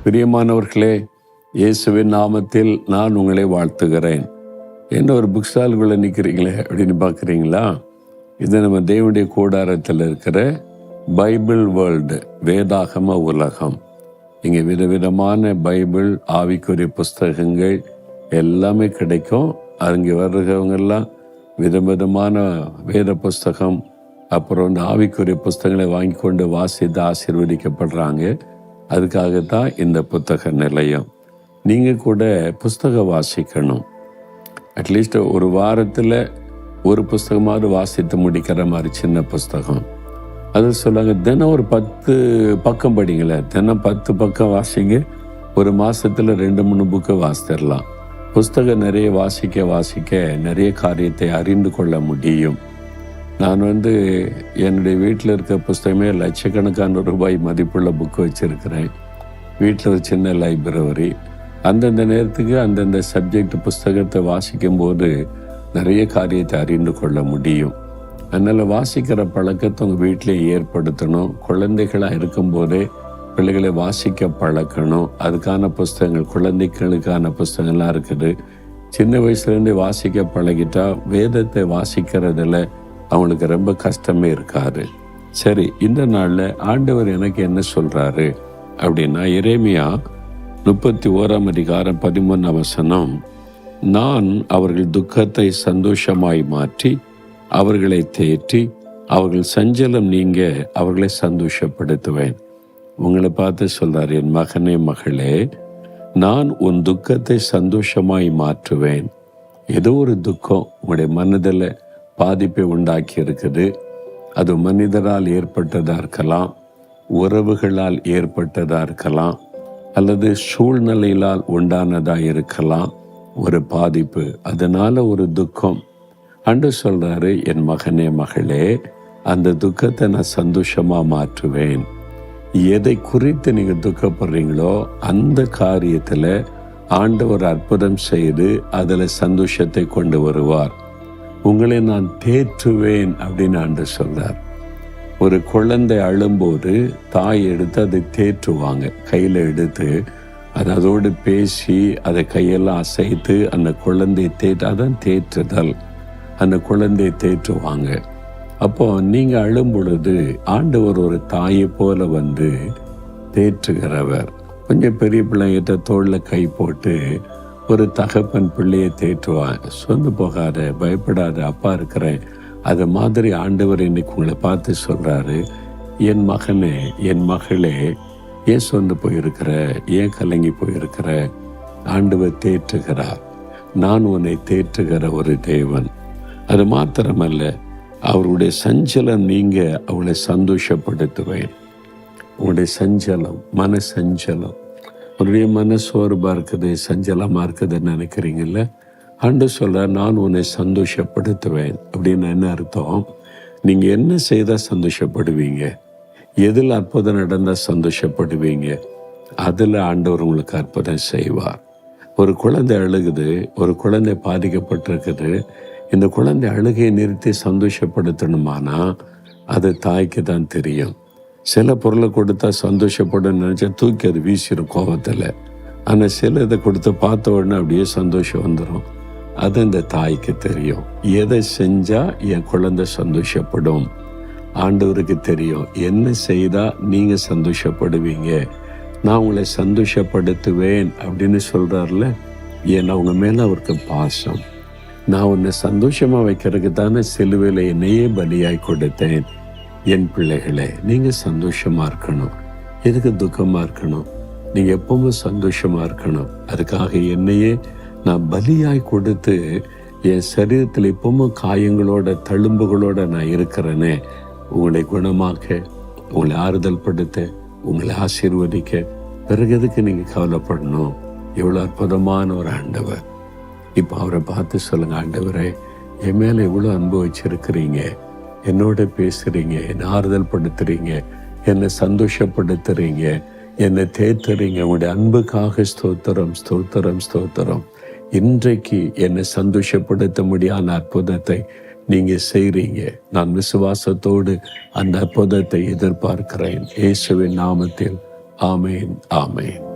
பிரியமானவர்களே, இயேசுவின் நாமத்தில் நான் உங்களை வாழ்த்துகிறேன். என்ன ஒரு புக் ஸ்டாலுக்குள்ளே நிற்கிறீங்களே அப்படின்னு பார்க்குறீங்களா? இது நம்ம தேவனுடைய கூடாரத்தில் இருக்கிற பைபிள் வேர்ல்டு, வேதாகம உலகம். இங்கே விதவிதமான பைபிள், ஆவிக்குரிய புஸ்தகங்கள் எல்லாமே கிடைக்கும். அங்கே வர்றவங்கெல்லாம் விதவிதமான வேத புஸ்தகம், அப்புறம் இந்த ஆவிக்குரிய புஸ்தகங்களை வாங்கி கொண்டு வாசித்து ஆசீர்வதிக்கப்படுறாங்க. அதுக்காகத்தான் இந்த புத்தக நிலையம். நீங்கள் கூட புஸ்தகம் வாசிக்கணும். அட்லீஸ்ட் ஒரு வாரத்தில் ஒரு புஸ்தகமாவது வாசித்து முடிக்கிற மாதிரி சின்ன புஸ்தகம். அது சொல்லுவாங்க, தினம் ஒரு 10 பக்கம் படிங்களேன். தினம் 10 பக்கம் வாசிங்க. ஒரு மாதத்தில் 2-3 புக்கை வாசித்திடலாம். புஸ்தகம் நிறைய வாசிக்க நிறைய காரியத்தை அறிந்து கொள்ள முடியும். நான் என்னுடைய வீட்டில் இருக்க புஸ்தகமே லட்சக்கணக்கான ரூபாய் மதிப்புள்ள புக்கு வச்சுருக்கிறேன். வீட்டில் ஒரு சின்ன லைப்ரரி. அந்தந்த நேரத்துக்கு அந்தந்த சப்ஜெக்ட் புஸ்தகத்தை வாசிக்கும்போது நிறைய காரியத்தை அறிந்து கொள்ள முடியும். அதனால் வாசிக்கிற பழக்கத்தை உங்கள் வீட்டிலே ஏற்படுத்தணும். குழந்தைகளாக இருக்கும்போதே பிள்ளைகளை வாசிக்க பழக்கணும். அதுக்கான புஸ்தகங்கள், குழந்தைகளுக்கான புஸ்தகங்கள்லாம் இருக்குது. சின்ன வயசுலேருந்தே வாசிக்க பழகிட்டா வேதத்தை வாசிக்கிறதுல அவங்களுக்கு ரொம்ப கஷ்டமே இருக்காது. சரி, இந்த நாளில் ஆண்டவர் எனக்கு என்ன சொல்கிறாரு அப்படின்னா, எரேமியா 31:13 நான் அவர்கள் துக்கத்தை சந்தோஷமாய் மாற்றி அவர்களை தேற்றி அவர்கள் சஞ்சலம் நீங்க அவர்களை சந்தோஷப்படுத்துவேன். உங்களை பார்த்து சொல்றார், என் மகனே மகளே, நான் உன் துக்கத்தை சந்தோஷமாய் மாற்றுவேன். ஏதோ ஒரு துக்கம் உங்களுடைய மனதில் பாதிப்பை உண்டாக்கி இருக்குது. அது மனிதரால் ஏற்பட்டதாக இருக்கலாம், உறவுகளால் ஏற்பட்டதாக இருக்கலாம், அல்லது சூழ்நிலையிலால் உண்டானதாக இருக்கலாம். ஒரு பாதிப்பு, அதனால ஒரு துக்கம். அன்று சொல்றாரு, என் மகனே மகளே, அந்த துக்கத்தை நான் சந்தோஷமாக மாற்றுவேன். எதை குறித்து நீங்கள் துக்கப்படுறீங்களோ அந்த காரியத்தில் ஆண்டவர் அற்புதம் செய்து அதில் சந்தோஷத்தை கொண்டு வருவார். உங்களை நான் தேற்றுவேன் அப்படின்னு ஆண்டவர் சொல்றார். ஒரு குழந்தை அழும்போது தாய் எடுத்து அதை தேற்றுவாங்க. கையில் எடுத்து அதோடு பேசி அதை கையெல்லாம் அசைத்து அந்த குழந்தையை அதான் தேற்றுதல். அந்த குழந்தையை தேற்றுவாங்க. அப்போ நீங்கள் அழும் பொழுது ஆண்டவர் ஒரு தாயை போல தேற்றுகிறவர். கொஞ்சம் பெரிய பிள்ளைங்கிட்ட தோளில் கை போட்டு ஒரு தகப்பன் பிள்ளையை தேற்றுவான். சொந்து போகாத, பயப்படாத, அப்பா இருக்கிறேன். அது மாதிரி ஆண்டவர் இன்னைக்கு உங்களை பார்த்து சொல்றாரு, என் மகனே, என் மகளே, ஏன் சொந்து போயிருக்கிற, ஏன் கலங்கி போயிருக்கிற? ஆண்டவர் தேற்றுகிறார். நான் உன்னை தேற்றுகிற ஒரு தேவன். அது மாத்திரமல்ல, அவருடைய சஞ்சலம் நீங்க அவளை சந்தோஷப்படுத்துவேன். உங்களுடைய சஞ்சலம், மன சஞ்சலம், உன்னுடைய மனசோர்வாக இருக்குது, சஞ்சலமாக இருக்குதுன்னு நினைக்கிறீங்கல்ல, ஆண்டவர் சொல்கிறார், நான் உன்னை சந்தோஷப்படுத்துவேன். அப்படின்னு என்ன அர்த்தம்? நீங்கள் என்ன செய்தால் சந்தோஷப்படுவீங்க? எதில் அற்புதம் நடந்தால் சந்தோஷப்படுவீங்க? அதில் ஆண்டவர் உங்களுக்கு அற்புதம் செய்வார். ஒரு குழந்தை அழுகுது, ஒரு குழந்தை பாதிக்கப்பட்டிருக்குது. இந்த குழந்தை அழுகையை நிறுத்தி சந்தோஷப்படுத்தணுமானா அது தாய்க்கு தான் தெரியும். சில பொருளை கொடுத்தா சந்தோஷப்படணும்னு நினச்சா தூக்கி அது வீசிடும் கோபத்தில். ஆனால் சில இதை கொடுத்து பார்த்த உடனே அப்படியே சந்தோஷம் வந்துடும். அது இந்த தாய்க்கு தெரியும். எதை செஞ்சால் என் குழந்தை சந்தோஷப்படும். ஆண்டவருக்கு தெரியும் என்ன செய்தால் நீங்கள் சந்தோஷப்படுவீங்க. நான் உங்களை சந்தோஷப்படுத்துவேன் அப்படின்னு சொல்கிறார்ல. ஏன்னா உங்க மேலே அவருக்கு பாசம். நான் உன்னை சந்தோஷமாக வைக்கிறதுக்கு தானே சிலுவையில் என்னையே பலியாய் கொடுத்தேன். என் பிள்ளைகளே, நீங்கள் சந்தோஷமாக இருக்கணும். எதுக்கு துக்கமாக இருக்கணும்? நீங்கள் எப்பவுமே சந்தோஷமாக இருக்கணும். அதுக்காக என்னையே நான் பலியாய் கொடுத்து என் சரீரத்தில் எப்பவும் காயங்களோட தழும்புகளோட நான் இருக்கிறேனே, உங்களை குணமாக்க, உங்களை ஆறுதல் படுத்த, உங்களை ஆசீர்வதிக்க. பிறகு எதுக்கு நீங்கள் கவலைப்படணும்? எவ்வளோ அற்புதமான ஒரு ஆண்டவர். இப்போ அவரை பார்த்து சொல்லுங்க, ஆண்டவரே, என் மேலே எவ்வளோ அன்பு வச்சிருக்கிறீங்க, என்னோட பேசுறீங்க, என்னை ஆறுதல் படுத்துறீங்க, என்னை சந்தோஷப்படுத்துறீங்க, என்னை தேத்துறீங்க. உங்களுடைய அன்புக்காக ஸ்தோத்திரம், ஸ்தோத்திரம், ஸ்தோத்திரம். இன்றைக்கு என்னை சந்தோஷப்படுத்த முடியாத அற்புதத்தை நீங்க செய்றீங்க. நான் விசுவாசத்தோடு அந்த அற்புதத்தை எதிர்பார்க்கிறேன். இயேசுவின் நாமத்தில் ஆமேன், ஆமேன்.